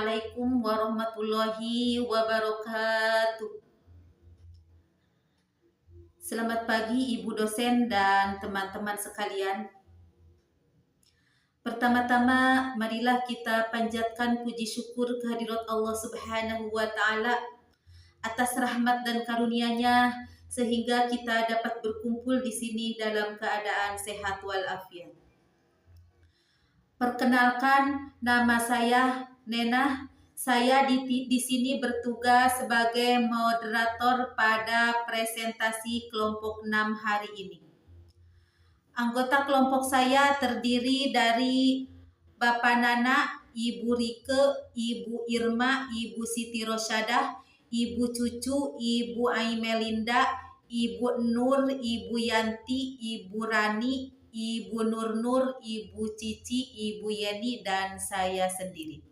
Assalamualaikum warahmatullahi wabarakatuh. Selamat pagi Ibu dosen dan teman-teman sekalian. Pertama-tama, marilah kita panjatkan puji syukur kehadirat Allah Subhanahu wa Ta'ala atas rahmat dan karunia-Nya sehingga kita dapat berkumpul di sini dalam keadaan sehat walafiat. Perkenalkan, nama saya Nena. Saya di sini bertugas sebagai moderator pada presentasi kelompok 6 hari ini. Anggota kelompok saya terdiri dari Bapak Nana, Ibu Rike, Ibu Irma, Ibu Siti Rosyadah, Ibu Cucu, Ibu Aimelinda, Ibu Nur, Ibu Yanti, Ibu Rani, Ibu Nur, Ibu Cici, Ibu Yeni, dan saya sendiri.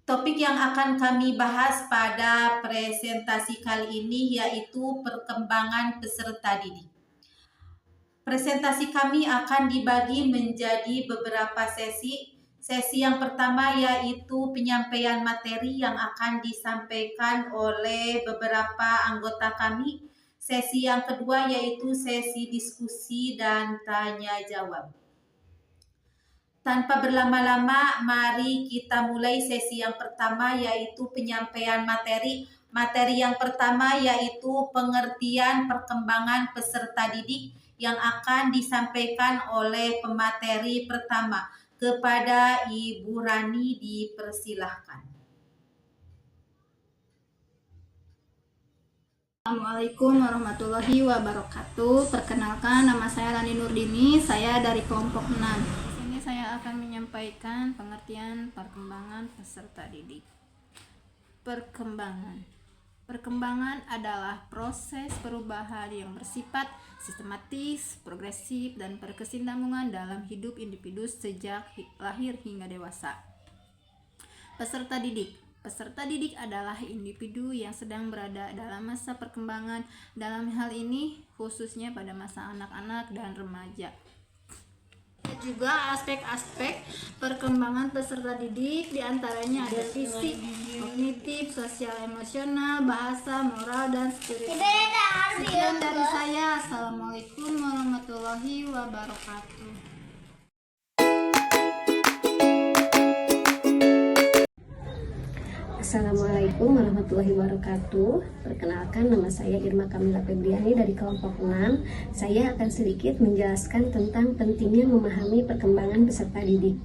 Topik yang akan kami bahas pada presentasi kali ini yaitu perkembangan peserta didik. Presentasi kami akan dibagi menjadi beberapa sesi. Sesi yang pertama yaitu penyampaian materi yang akan disampaikan oleh beberapa anggota kami. Sesi yang kedua yaitu sesi diskusi dan tanya jawab. Tanpa berlama-lama, mari kita mulai sesi yang pertama yaitu penyampaian materi. Materi yang pertama yaitu pengertian perkembangan peserta didik yang akan disampaikan oleh pemateri pertama. Kepada Ibu Rani dipersilahkan. Assalamualaikum warahmatullahi wabarakatuh. Perkenalkan, nama saya Rani Nurdini, saya dari kelompok 6. Di sini saya akan menyampaikan pengertian perkembangan peserta didik. Perkembangan adalah proses perubahan yang bersifat sistematis, progresif, dan berkesinambungan dalam hidup individu sejak lahir hingga dewasa. Peserta didik adalah individu yang sedang berada dalam masa perkembangan. Dalam hal ini khususnya pada masa anak-anak dan remaja. Juga aspek-aspek perkembangan peserta didik diantaranya ada fisik, kognitif, sosial, emosional, bahasa, moral, dan spiritual. Sekian dari saya. Assalamualaikum warahmatullahi wabarakatuh. Assalamualaikum warahmatullahi wabarakatuh. Perkenalkan, nama saya Irma Kamila Febriani dari kelompok 6. Saya akan sedikit menjelaskan tentang pentingnya memahami perkembangan peserta didik.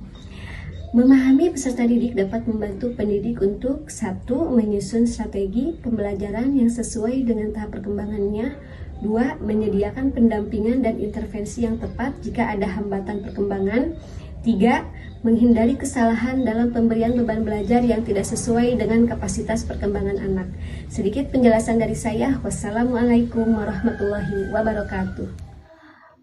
Memahami peserta didik dapat membantu pendidik untuk 1. Menyusun strategi pembelajaran yang sesuai dengan tahap perkembangannya. 2. Menyediakan pendampingan dan intervensi yang tepat jika ada hambatan perkembangan. 3. Menghindari kesalahan dalam pemberian beban belajar yang tidak sesuai dengan kapasitas perkembangan anak. Sedikit penjelasan dari saya. Wassalamualaikum warahmatullahi wabarakatuh.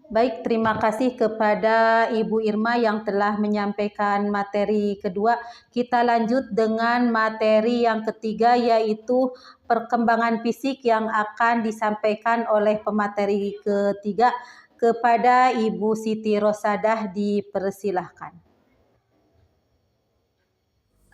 Baik, terima kasih kepada Ibu Irma yang telah menyampaikan materi kedua. Kita lanjut dengan materi yang ketiga yaitu perkembangan fisik yang akan disampaikan oleh pemateri ketiga. Kepada Ibu Siti Rosyadah dipersilahkan.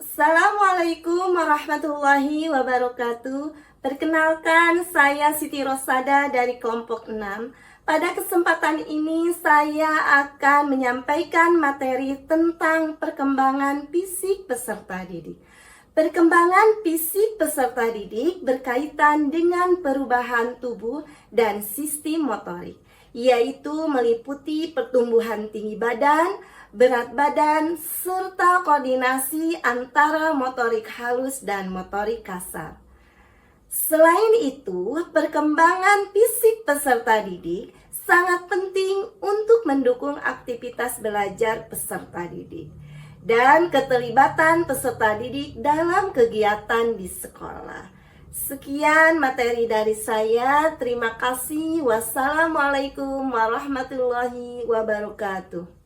Assalamualaikum warahmatullahi wabarakatuh. Perkenalkan, saya Siti Rosyadah dari kelompok 6. Pada kesempatan ini saya akan menyampaikan materi tentang perkembangan fisik peserta didik. Perkembangan fisik peserta didik berkaitan dengan perubahan tubuh dan sistem motorik, yaitu meliputi pertumbuhan tinggi badan, berat badan, serta koordinasi antara motorik halus dan motorik kasar. Selain itu, perkembangan fisik peserta didik sangat penting untuk mendukung aktivitas belajar peserta didik dan keterlibatan peserta didik dalam kegiatan di sekolah. Sekian materi dari saya. Terima kasih. Wassalamualaikum warahmatullahi wabarakatuh.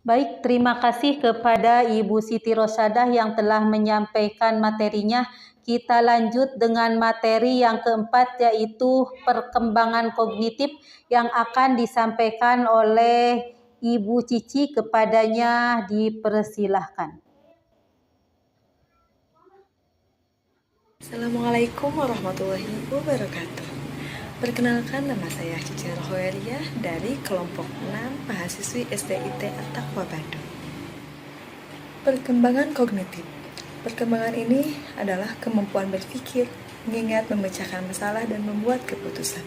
Baik, terima kasih kepada Ibu Siti Rosyadah yang telah menyampaikan materinya. Kita lanjut dengan materi yang keempat yaitu perkembangan kognitif yang akan disampaikan oleh Ibu Cici, kepadanya dipersilahkan. Assalamualaikum warahmatullahi wabarakatuh. Perkenalkan, nama saya Cici Rohweria dari kelompok 6 mahasiswi STIT At-Taqwa Bandung. Perkembangan kognitif. Perkembangan ini adalah kemampuan berpikir, mengingat, memecahkan masalah, dan membuat keputusan.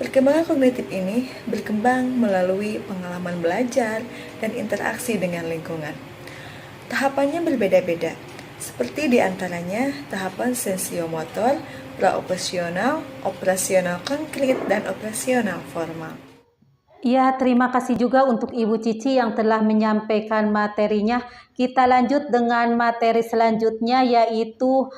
Perkembangan kognitif ini berkembang melalui pengalaman belajar dan interaksi dengan lingkungan. Tahapannya berbeda-beda, seperti diantaranya tahapan sensiomotor, praoperasional, operasional konkret, dan operasional formal. Ya, terima kasih juga untuk Ibu Cici yang telah menyampaikan materinya. Kita lanjut dengan materi selanjutnya, yaitu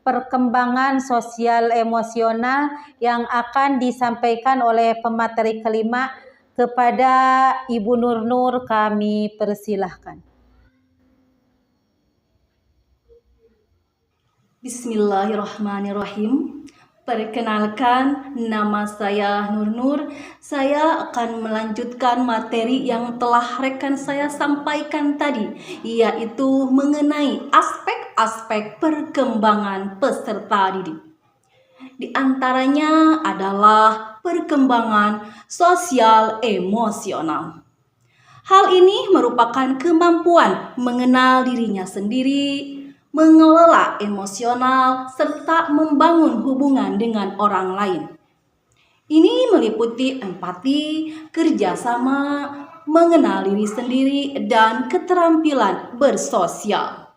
perkembangan sosial emosional yang akan disampaikan oleh pemateri kelima. Kepada Ibu Nur, kami persilahkan. Bismillahirrahmanirrahim. Perkenalkan, nama saya Nur. Saya akan melanjutkan materi yang telah rekan saya sampaikan tadi, yaitu mengenai aspek-aspek perkembangan peserta didik. Di antaranya adalah perkembangan sosial emosional. Hal ini merupakan kemampuan mengenal dirinya sendiri, mengelola emosional, serta membangun hubungan dengan orang lain. Ini meliputi empati, kerjasama, mengenal diri sendiri, dan keterampilan bersosial.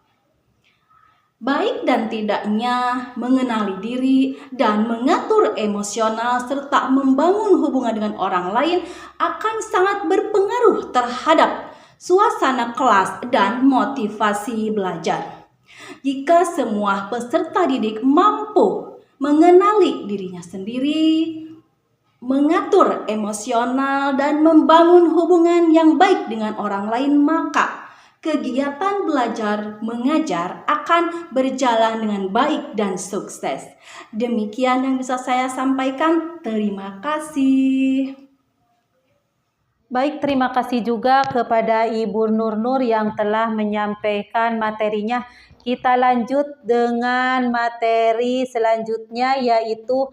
Baik dan tidaknya mengenali diri dan mengatur emosional serta membangun hubungan dengan orang lain akan sangat berpengaruh terhadap suasana kelas dan motivasi belajar. Jika semua peserta didik mampu mengenali dirinya sendiri, mengatur emosional, dan membangun hubungan yang baik dengan orang lain, maka kegiatan belajar mengajar akan berjalan dengan baik dan sukses. Demikian yang bisa saya sampaikan. Terima kasih. Baik, terima kasih juga kepada Ibu Nur yang telah menyampaikan materinya. Kita lanjut dengan materi selanjutnya, yaitu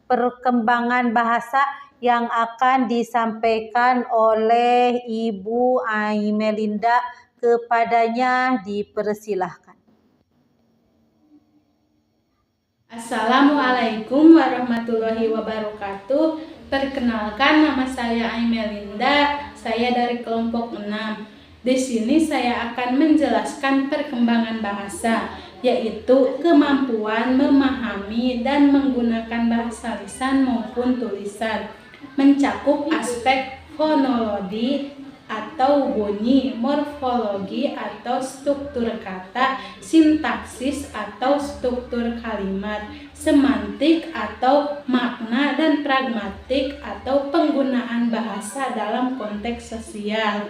perkembangan bahasa yang akan disampaikan oleh Ibu Aimelinda. Kepadanya dipersilahkan. Assalamualaikum warahmatullahi wabarakatuh. Perkenalkan, nama saya Aimelinda, saya dari kelompok 6. Di sini saya akan menjelaskan perkembangan bahasa, yaitu kemampuan memahami dan menggunakan bahasa lisan maupun tulisan, mencakup aspek fonologi atau bunyi, morfologi atau struktur kata, sintaksis atau struktur kalimat, semantik atau makna, dan pragmatik atau penggunaan bahasa dalam konteks sosial.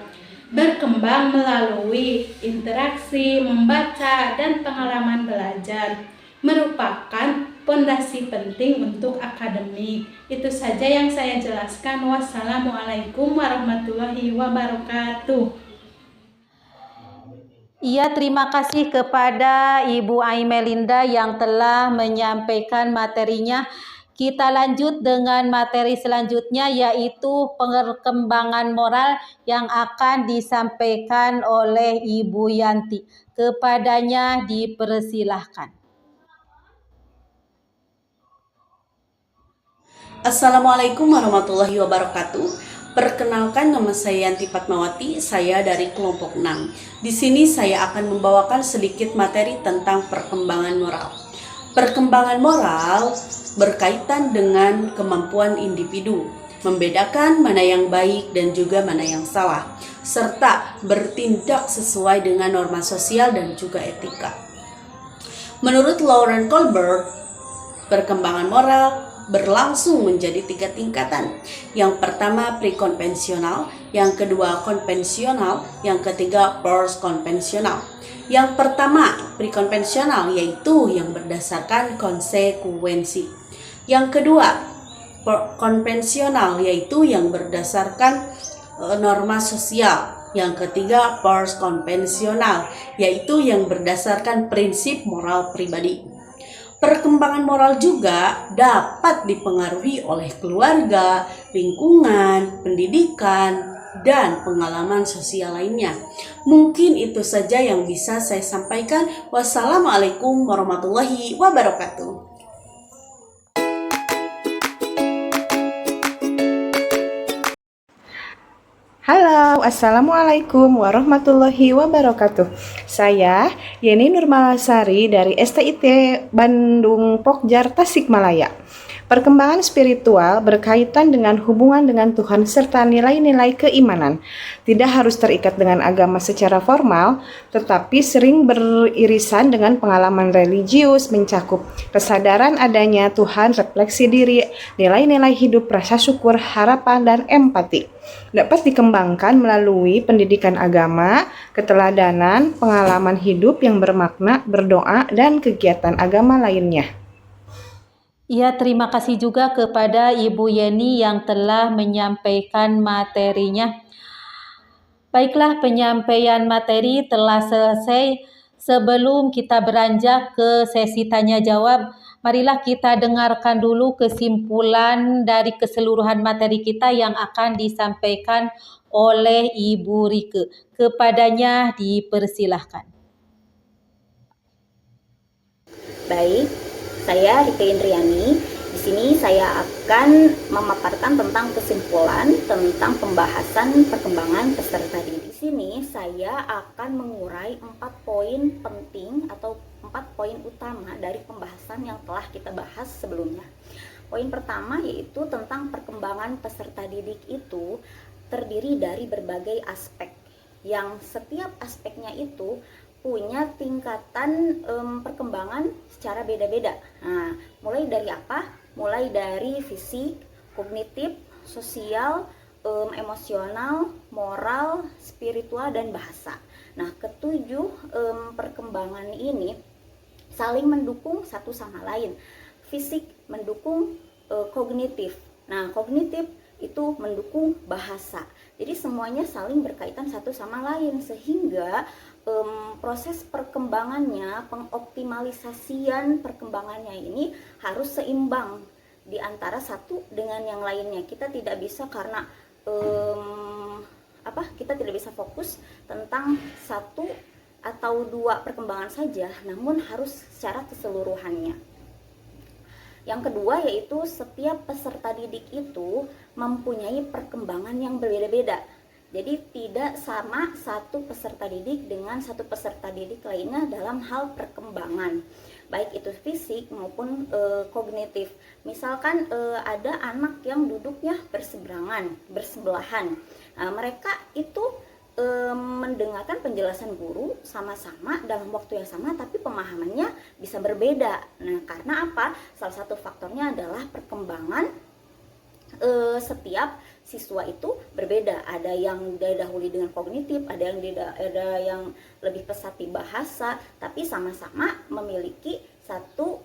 Berkembang melalui interaksi, membaca, dan pengalaman belajar, merupakan pondasi penting untuk akademik. Itu saja yang saya jelaskan. Wassalamualaikum warahmatullahi wabarakatuh. Iya, terima kasih kepada Ibu Aimelinda yang telah menyampaikan materinya. Kita lanjut dengan materi selanjutnya, yaitu perkembangan moral yang akan disampaikan oleh Ibu Yanti. Kepadanya dipersilahkan. Assalamualaikum warahmatullahi wabarakatuh. Perkenalkan, nama saya Yanti Fatmawati, saya dari kelompok 6. Di sini saya akan membawakan sedikit materi tentang perkembangan moral. Perkembangan moral berkaitan dengan kemampuan individu, membedakan mana yang baik dan juga mana yang salah, serta bertindak sesuai dengan norma sosial dan juga etika. Menurut Lauren Kohlberg, perkembangan moral berlangsung menjadi 3 tingkatan. Yang pertama prekonvensional, yang kedua konvensional, yang ketiga post-konvensional. Yang pertama prekonvensional yaitu yang berdasarkan konsekuensi. Yang kedua konvensional yaitu yang berdasarkan norma sosial. Yang ketiga, pars konvensional, yaitu yang berdasarkan prinsip moral pribadi. Perkembangan moral juga dapat dipengaruhi oleh keluarga, lingkungan, pendidikan, dan pengalaman sosial lainnya. Mungkin itu saja yang bisa saya sampaikan. Wassalamualaikum warahmatullahi wabarakatuh. Halo, Assalamualaikum warahmatullahi wabarakatuh. Saya Yeni Nurmalasari dari STIT Bandung Pokjar Tasikmalaya. Perkembangan spiritual berkaitan dengan hubungan dengan Tuhan serta nilai-nilai keimanan. Tidak harus terikat dengan agama secara formal, tetapi sering beririsan dengan pengalaman religius, mencakup kesadaran adanya Tuhan, refleksi diri, nilai-nilai hidup, rasa syukur, harapan, dan empati. Dapat dikembangkan melalui pendidikan agama, keteladanan, pengalaman hidup yang bermakna, berdoa, dan kegiatan agama lainnya. Ya, terima kasih juga kepada Ibu Yeni yang telah menyampaikan materinya. Baiklah, penyampaian materi telah selesai. Sebelum kita beranjak ke sesi tanya jawab, marilah kita dengarkan dulu kesimpulan dari keseluruhan materi kita yang akan disampaikan oleh Ibu Rike. Kepadanya dipersilahkan. Baik, saya Rike Indriani. Di sini saya akan memaparkan tentang kesimpulan tentang pembahasan perkembangan peserta didik. Di sini saya akan mengurai 4 poin penting atau 4 poin utama dari pembahasan yang telah kita bahas sebelumnya. Poin pertama yaitu tentang perkembangan peserta didik itu terdiri dari berbagai aspek, yang setiap aspeknya itu punya tingkatan perkembangan secara beda-beda. Nah, mulai dari apa? Mulai dari fisik, kognitif, sosial, emosional, moral, spiritual, dan bahasa. Nah, ketujuh perkembangan ini saling mendukung satu sama lain. Fisik mendukung kognitif. Nah, kognitif itu mendukung bahasa. Jadi semuanya saling berkaitan satu sama lain, sehingga proses perkembangannya, pengoptimalisasian perkembangannya ini harus seimbang di antara satu dengan yang lainnya. Kita tidak bisa karena kita tidak bisa fokus tentang satu atau dua perkembangan saja, namun harus secara keseluruhannya. Yang kedua yaitu setiap peserta didik itu mempunyai perkembangan yang berbeda-beda. Jadi tidak sama satu peserta didik dengan satu peserta didik lainnya dalam hal perkembangan, baik itu fisik maupun kognitif. Misalkan ada anak yang duduknya bersebelahan. Nah, mereka itu mendengarkan penjelasan guru sama-sama dalam waktu yang sama, tapi pemahamannya bisa berbeda. Nah, karena apa? Salah satu faktornya adalah perkembangan setiap siswa itu berbeda. Ada yang didahului dengan kognitif, ada yang lebih pesat di bahasa, tapi sama-sama memiliki satu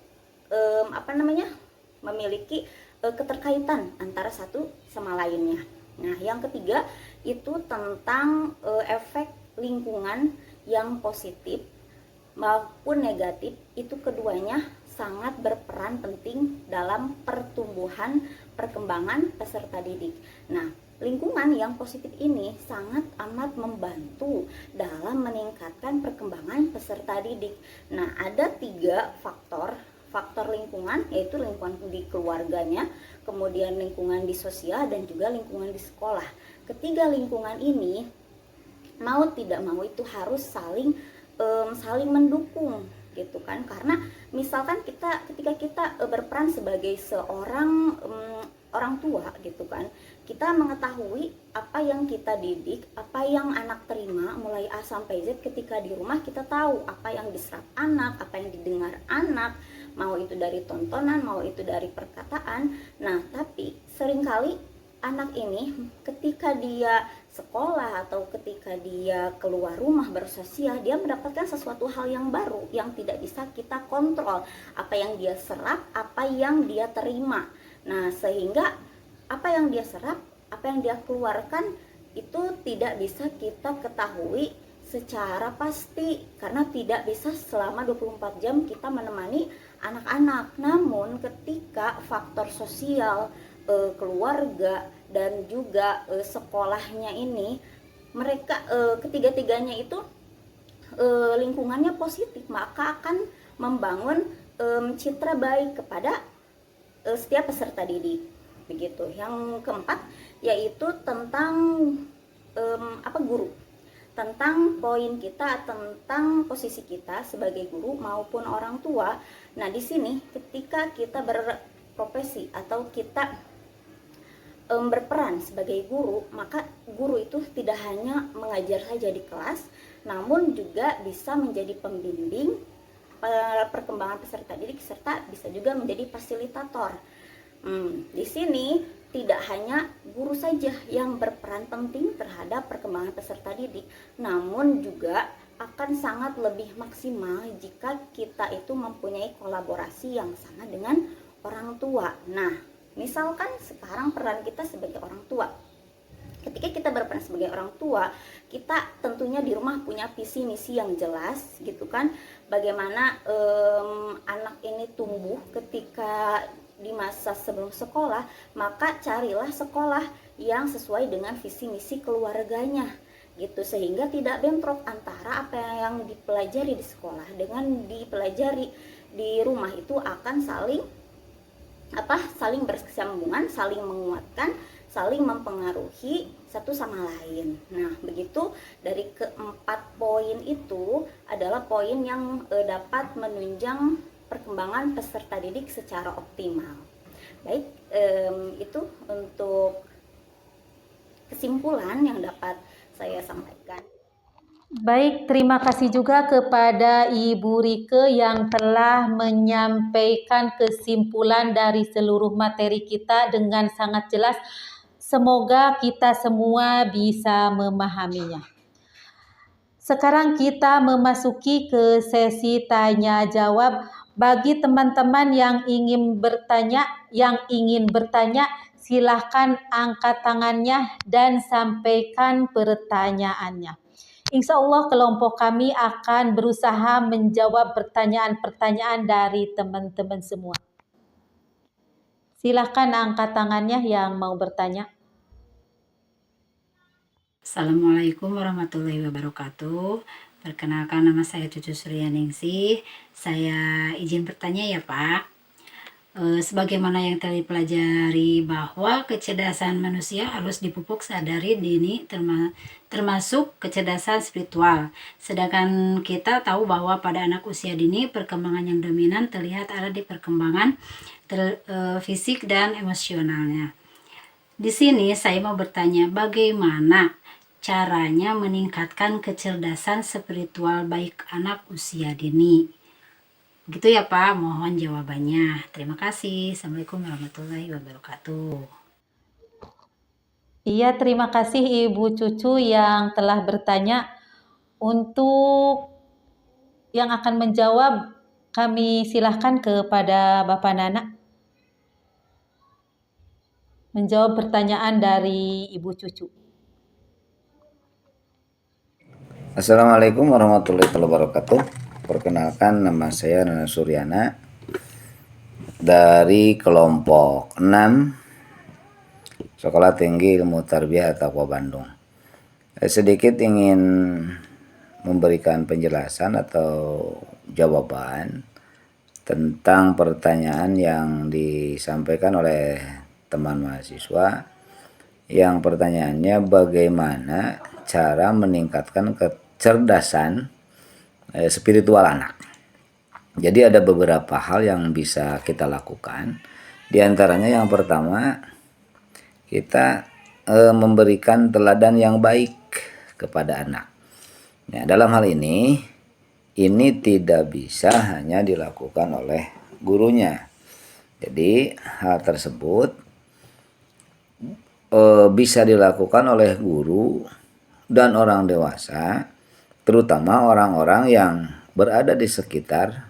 memiliki keterkaitan antara satu sama lainnya. Nah, yang ketiga itu tentang efek lingkungan yang positif maupun negatif. Itu keduanya sangat berperan penting dalam pertumbuhan perkembangan peserta didik. Nah, lingkungan yang positif ini sangat amat membantu dalam meningkatkan perkembangan peserta didik. Nah, ada 3 faktor lingkungan, yaitu lingkungan di keluarganya, kemudian lingkungan di sosial, dan juga lingkungan di sekolah. Ketiga lingkungan ini mau tidak mau itu harus saling mendukung, gitu kan? Karena misalkan ketika kita berperan sebagai seorang orang tua, gitu kan, kita mengetahui apa yang kita didik, apa yang anak terima mulai A sampai Z. Ketika di rumah kita tahu apa yang diserap anak, apa yang didengar anak, mau itu dari tontonan, mau itu dari perkataan. Nah, tapi seringkali anak ini ketika dia sekolah atau ketika dia keluar rumah bersosial, dia mendapatkan sesuatu hal yang baru yang tidak bisa kita kontrol, apa yang dia serap, apa yang dia terima. Nah, sehingga apa yang dia serap, apa yang dia keluarkan itu tidak bisa kita ketahui secara pasti karena tidak bisa selama 24 jam kita menemani anak-anak. Namun ketika faktor sosial, keluarga dan juga sekolahnya ini, mereka ketiga-tiganya itu lingkungannya positif, maka akan membangun citra baik kepada setiap peserta didik. Begitu. Yang keempat yaitu tentang guru. Tentang poin kita tentang posisi kita sebagai guru maupun orang tua. Nah, di sini ketika kita berprofesi atau kita berperan sebagai guru, maka guru itu tidak hanya mengajar saja di kelas, namun juga bisa menjadi pembimbing perkembangan peserta didik serta bisa juga menjadi fasilitator. Di sini tidak hanya guru saja yang berperan penting terhadap perkembangan peserta didik, namun juga akan sangat lebih maksimal jika kita itu mempunyai kolaborasi yang sama dengan orang tua. Nah, misalkan sekarang peran kita sebagai orang tua. Ketika kita berperan sebagai orang tua, kita tentunya di rumah punya visi misi yang jelas gitu kan. Bagaimana anak ini tumbuh ketika di masa sebelum sekolah, maka carilah sekolah yang sesuai dengan visi misi keluarganya gitu, sehingga tidak bentrok antara apa yang dipelajari di sekolah dengan dipelajari di rumah. Itu akan saling bersambungan, saling menguatkan, saling mempengaruhi satu sama lain. Nah, begitu dari keempat poin itu adalah poin yang dapat menunjang perkembangan peserta didik secara optimal. Baik, itu untuk kesimpulan yang dapat saya sampaikan. Baik, terima kasih juga kepada Ibu Rike yang telah menyampaikan kesimpulan dari seluruh materi kita dengan sangat jelas. Semoga kita semua bisa memahaminya. Sekarang kita memasuki ke sesi tanya jawab. Bagi teman-teman yang ingin bertanya, silahkan angkat tangannya dan sampaikan pertanyaannya. Insya Allah kelompok kami akan berusaha menjawab pertanyaan-pertanyaan dari teman-teman semua. Silahkan angkat tangannya yang mau bertanya. Assalamualaikum warahmatullahi wabarakatuh. Perkenalkan, nama saya Cucu Suryaningsih. Saya izin bertanya ya Pak. Sebagaimana yang telah dipelajari bahwa kecerdasan manusia harus dipupuk sadari dini termasuk kecerdasan spiritual. Sedangkan kita tahu bahwa pada anak usia dini perkembangan yang dominan terlihat ada di perkembangan fisik dan emosionalnya. Di sini saya mau bertanya, bagaimana caranya meningkatkan kecerdasan spiritual baik anak usia dini? Gitu ya Pak, mohon jawabannya. Terima kasih. Assalamualaikum warahmatullahi wabarakatuh. Iya, terima kasih Ibu Cucu yang telah bertanya. Untuk yang akan menjawab, kami silahkan kepada Bapak Nana menjawab pertanyaan dari Ibu Cucu. Assalamualaikum warahmatullahi wabarakatuh. Perkenalkan, nama saya Nana Suryana dari kelompok 6 Sekolah Tinggi Ilmu Tarbiyah Taqwa Bandung. Sedikit ingin memberikan penjelasan atau jawaban tentang pertanyaan yang disampaikan oleh teman mahasiswa. Yang pertanyaannya, bagaimana cara meningkatkan kecerdasan spiritual anak. Jadi ada beberapa hal yang bisa kita lakukan. Di antaranya yang pertama, kita memberikan teladan yang baik kepada anak. Nah, dalam hal ini tidak bisa hanya dilakukan oleh gurunya. Jadi hal tersebut bisa dilakukan oleh guru dan orang dewasa, terutama orang-orang yang berada di sekitar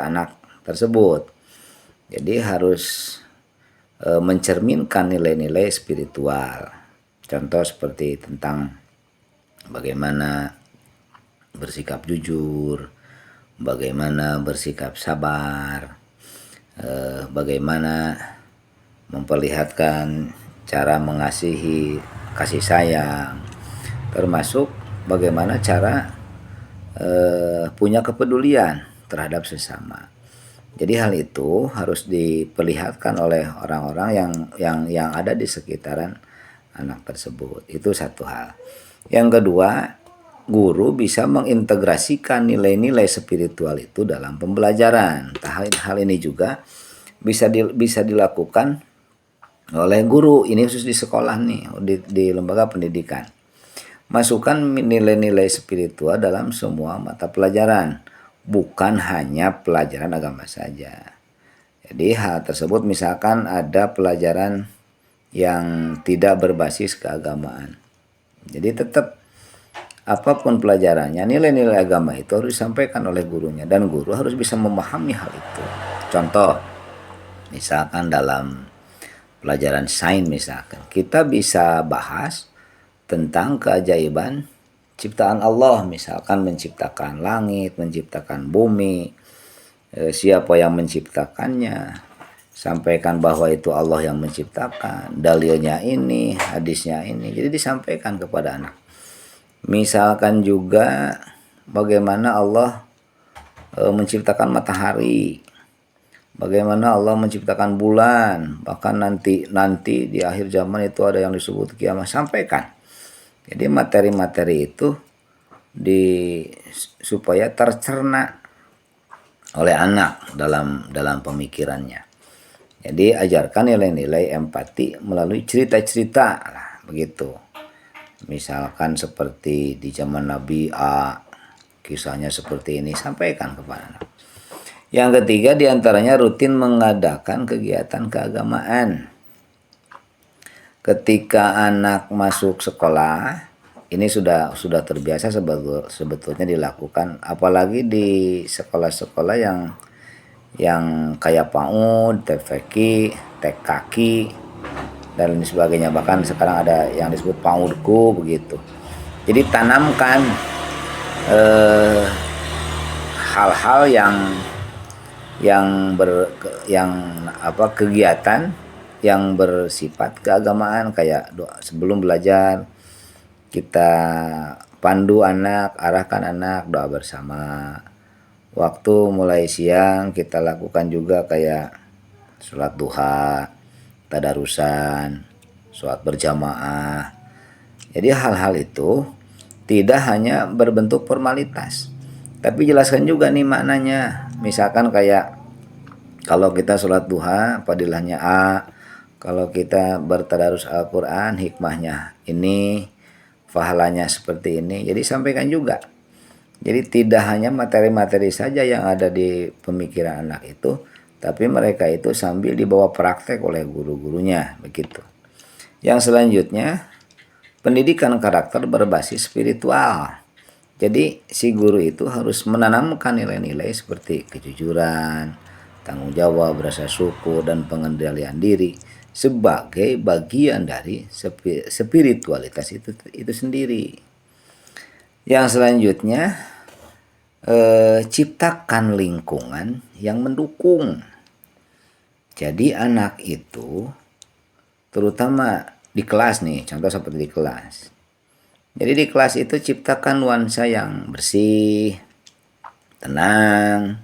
anak tersebut. Jadi harus mencerminkan nilai-nilai spiritual. Contoh seperti tentang bagaimana bersikap jujur, bagaimana bersikap sabar, bagaimana memperlihatkan cara mengasihi, kasih sayang, termasuk bagaimana cara punya kepedulian terhadap sesama. Jadi hal itu harus diperlihatkan oleh orang-orang yang ada di sekitaran anak tersebut. Itu satu hal. Yang kedua, guru bisa mengintegrasikan nilai-nilai spiritual itu dalam pembelajaran. Hal ini juga bisa dilakukan oleh guru. Ini khusus di sekolah nih, di lembaga pendidikan. Masukkan nilai-nilai spiritual dalam semua mata pelajaran, bukan hanya pelajaran agama saja. Jadi hal tersebut misalkan ada pelajaran yang tidak berbasis keagamaan. Jadi tetap apapun pelajarannya, nilai-nilai agama itu harus disampaikan oleh gurunya, dan guru harus bisa memahami hal itu. Contoh, misalkan dalam pelajaran sains misalkan, kita bisa bahas tentang keajaiban ciptaan Allah, misalkan menciptakan langit, menciptakan bumi, siapa yang menciptakannya, sampaikan bahwa itu Allah yang menciptakan, dalilnya ini, hadisnya ini, jadi disampaikan kepada anak. Misalkan juga bagaimana Allah menciptakan matahari, bagaimana Allah menciptakan bulan, bahkan nanti di akhir zaman itu ada yang disebut kiamat, sampaikan. Jadi materi-materi itu supaya tercerna oleh anak dalam pemikirannya. Jadi ajarkan nilai-nilai empati melalui cerita-cerita lah, begitu. Misalkan seperti di zaman Nabi A, kisahnya seperti ini, sampaikan kepada anak. Yang ketiga diantaranya rutin mengadakan kegiatan keagamaan. Ketika anak masuk sekolah, ini sudah terbiasa sebetulnya dilakukan, apalagi di sekolah-sekolah yang kayak PAUD, TVK, TKK, dan lain sebagainya. Bahkan sekarang ada yang disebut PAUDku begitu. Jadi tanamkan hal-hal kegiatan yang bersifat keagamaan, kayak doa sebelum belajar, kita pandu anak, arahkan anak doa bersama. Waktu mulai siang kita lakukan juga kayak sholat duha, tadarusan, sholat berjamaah. Jadi hal-hal itu tidak hanya berbentuk formalitas, tapi jelaskan juga nih maknanya. Misalkan kayak kalau kita sholat duha fadilahnya A, kalau kita bertadarus Al-Quran hikmahnya ini, pahalanya seperti ini. Jadi sampaikan juga. Jadi tidak hanya materi-materi saja yang ada di pemikiran anak itu, tapi mereka itu sambil dibawa praktek oleh guru-gurunya, begitu. Yang selanjutnya, pendidikan karakter berbasis spiritual. Jadi si guru itu harus menanamkan nilai-nilai seperti kejujuran, tanggung jawab, rasa syukur, dan pengendalian diri sebagai bagian dari spiritualitas itu sendiri. Yang selanjutnya, ciptakan lingkungan yang mendukung. Jadi anak itu terutama di kelas nih, contoh seperti di kelas. Jadi di kelas itu ciptakan nuansa yang bersih, tenang,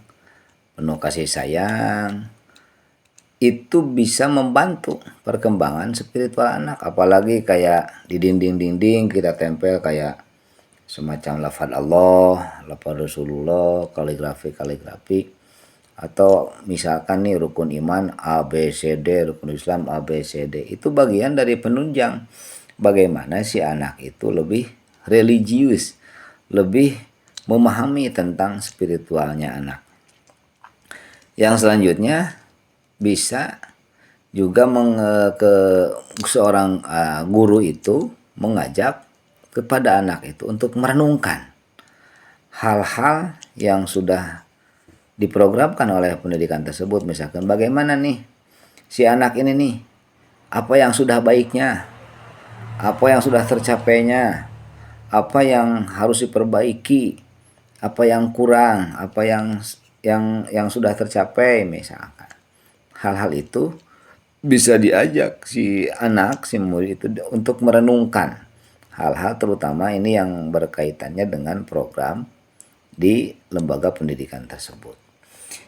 penuh kasih sayang. Itu bisa membantu perkembangan spiritual anak. Apalagi kayak di dinding-dinding kita tempel kayak semacam lafaz Allah, lafaz Rasulullah, kaligrafi, atau misalkan nih rukun iman A, B, C, D, rukun Islam A, B, C, D. Itu bagian dari penunjang bagaimana si anak itu lebih religius, lebih memahami tentang spiritualnya anak. Yang selanjutnya, bisa juga seorang guru itu mengajak kepada anak itu untuk merenungkan hal-hal yang sudah diprogramkan oleh pendidikan tersebut. Misalkan bagaimana nih si anak ini nih, apa yang sudah baiknya, apa yang sudah tercapainya, apa yang harus diperbaiki, apa yang kurang, apa yang sudah tercapai misalkan. Hal-hal itu bisa diajak si anak, si murid itu untuk merenungkan hal-hal terutama ini yang berkaitannya dengan program di lembaga pendidikan tersebut.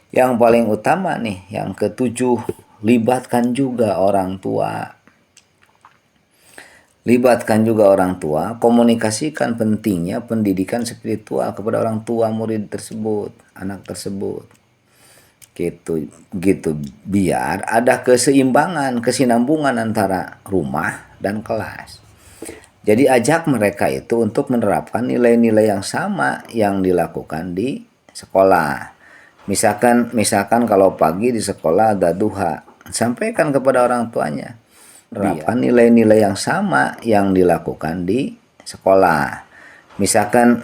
Yang paling utama nih, yang ketujuh, libatkan juga orang tua. Libatkan juga orang tua, komunikasikan pentingnya pendidikan spiritual kepada orang tua murid tersebut, anak tersebut. Gitu biar ada keseimbangan, kesinambungan antara rumah dan kelas. Jadi ajak mereka itu untuk menerapkan nilai-nilai yang sama yang dilakukan di sekolah. Misalkan kalau pagi di sekolah ada duha, sampaikan kepada orang tuanya. Menerapkan nilai-nilai yang sama yang dilakukan di sekolah. Misalkan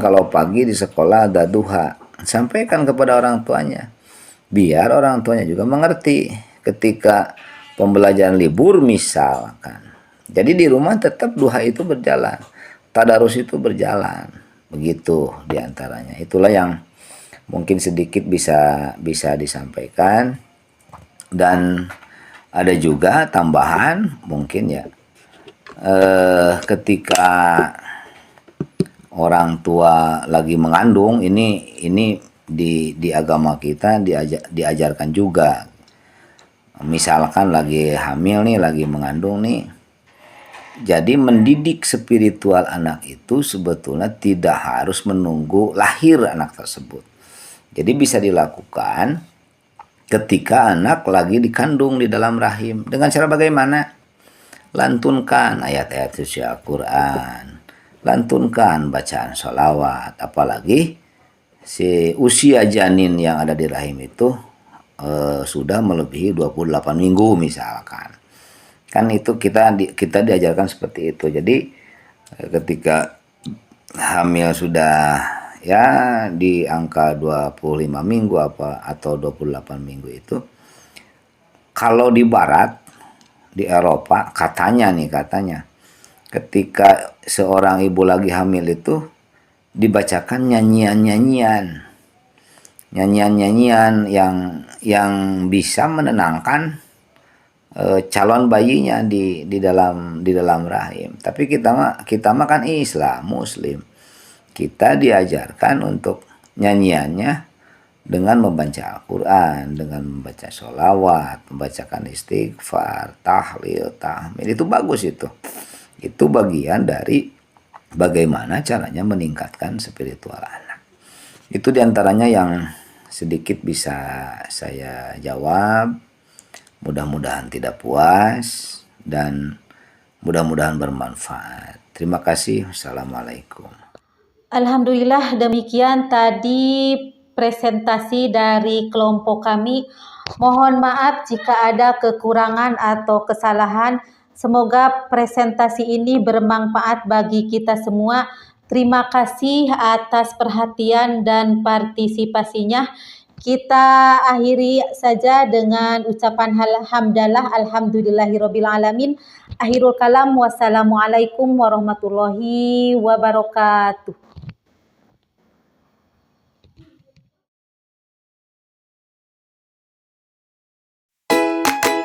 kalau pagi di sekolah ada duha, sampaikan kepada orang tuanya. Biar orang tuanya juga mengerti ketika pembelajaran libur misalkan. Jadi di rumah tetap duha itu berjalan, tadarus itu berjalan. Begitu diantaranya. Itulah yang mungkin sedikit bisa disampaikan. Dan ada juga tambahan mungkin ya, ketika orang tua lagi mengandung, ini di agama kita diajarkan juga. Misalkan lagi hamil nih, lagi mengandung nih. Jadi mendidik spiritual anak itu sebetulnya tidak harus menunggu lahir anak tersebut. Jadi bisa dilakukan ketika anak lagi dikandung di dalam rahim. Dengan cara bagaimana? Lantunkan ayat-ayat suci Al-Quran. Lantunkan bacaan sholawat. Apalagi si usia janin yang ada di rahim itu sudah melebihi 28 minggu misalkan. Kan itu kita diajarkan seperti itu. Jadi ketika hamil sudah ya di angka 25 minggu atau 28 minggu itu, kalau di barat, di Eropa katanya ketika seorang ibu lagi hamil itu dibacakan nyanyian yang bisa menenangkan calon bayinya di dalam rahim. Tapi kita mah kan Islam, Muslim. Kita diajarkan untuk nyanyiannya dengan membaca Al-Quran, dengan membaca sholawat, membacakan istighfar, tahlil, tahmid. Itu bagus itu. Itu bagian dari bagaimana caranya meningkatkan spiritual anak. Itu diantaranya yang sedikit bisa saya jawab. Mudah-mudahan tidak puas dan mudah-mudahan bermanfaat. Terima kasih. Assalamualaikum. Alhamdulillah, demikian tadi presentasi dari kelompok kami. Mohon maaf jika ada kekurangan atau kesalahan. Semoga presentasi ini bermanfaat bagi kita semua. Terima kasih atas perhatian dan partisipasinya. Kita akhiri saja dengan ucapan hamdalah alhamdulillahirabbil alamin. Akhirul kalam, wassalamualaikum warahmatullahi wabarakatuh.